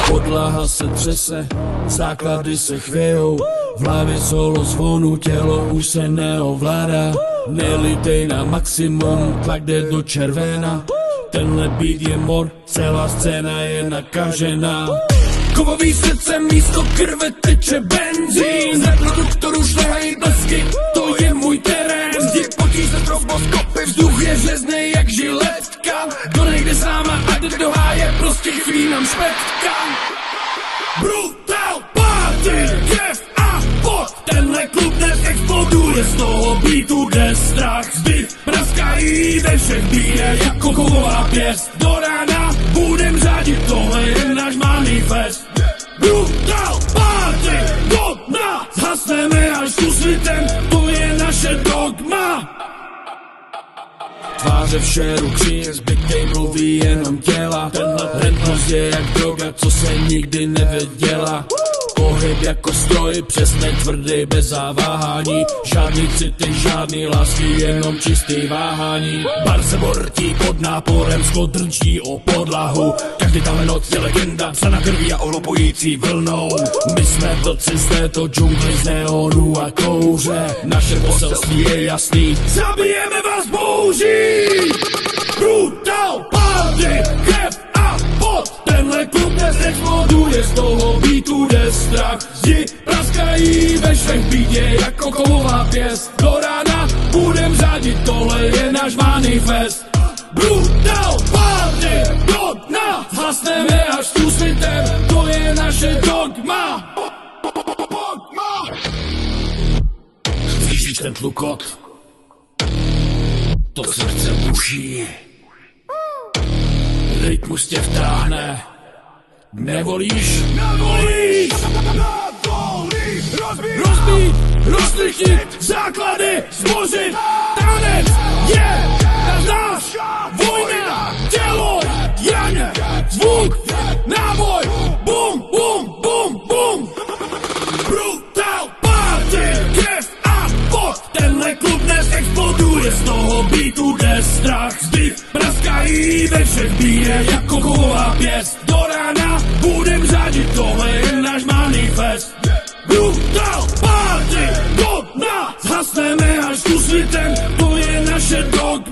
Podlaha se třese, základy se chvějou, v hlavě solo zvonu, tělo už se neovládá. Nelitej na maximum, tlak jde do červená. Tenhle beat je mor, celá scéna je nakažená. Kovový srdce, místo krve teče benzín. Na produktoru šlehají blesky, to je můj terén. Zdi potí se stroboskopy, vzduch je železnej jak žiletka. Kdo nejde s náma a jde do háje, prostě chybí nám špetka. Brutal party, krev a pot. Tenhle klub dnes exploduje, z toho beatu jde strach. Zdi praskají ve všech, bíje jako kovová pěst. Do rána budem řádit, tohle je náš manifest. Brutal party, do dna, zhasneme až tu svitem, to je naše dogma. Tváře v šeru kříže, zbytej mluví jenom těla. Tenhle rentnost je jak droga, co se nikdy nevěděla. Pohyb jako stroj, přesně tvrdý, bez zaváhání. Žádný city, žádný lásky, jenom čistý váhání. Bar se bortí pod náporem, sklo drčí o podlahu. Každý tahle noc je legenda, psaná krví a ohlupující vlnou. My jsme vlci z této džungly z neonu a kouře. Naše poselství je jasný, zabijeme vás bouří. Brutal party, krev a pot. Tenhle klub dnes exploduje, z toho beatu jde strach. Zdi praskají ve všech, bídě jako kovová pěst. Do rána budem řádit, tohle je náš manifest. Brutal party, do dna, zhasneme až tu svitem, to je naše dogma. Slyšíš ten tlukot? To srdce buší. Rytmus tě vtáhne. Nevolíš? Nevolíš! Rozbít, rozlištit, základy, zbořit. Tanec je náš, vojna, tělo, janě, zvuk, náboj, bum, bum, bum, bum. Brutal party, krev a pot. Tenhle klub dnes exploduje, z toho beatu jde strach. Zdi praskají ve všech, bíje jako kovová pěst. Do rána budem řádit, tohle je náš manifest. Brutal party, do dna, zhasneme až tu svitem, to je naše dogma.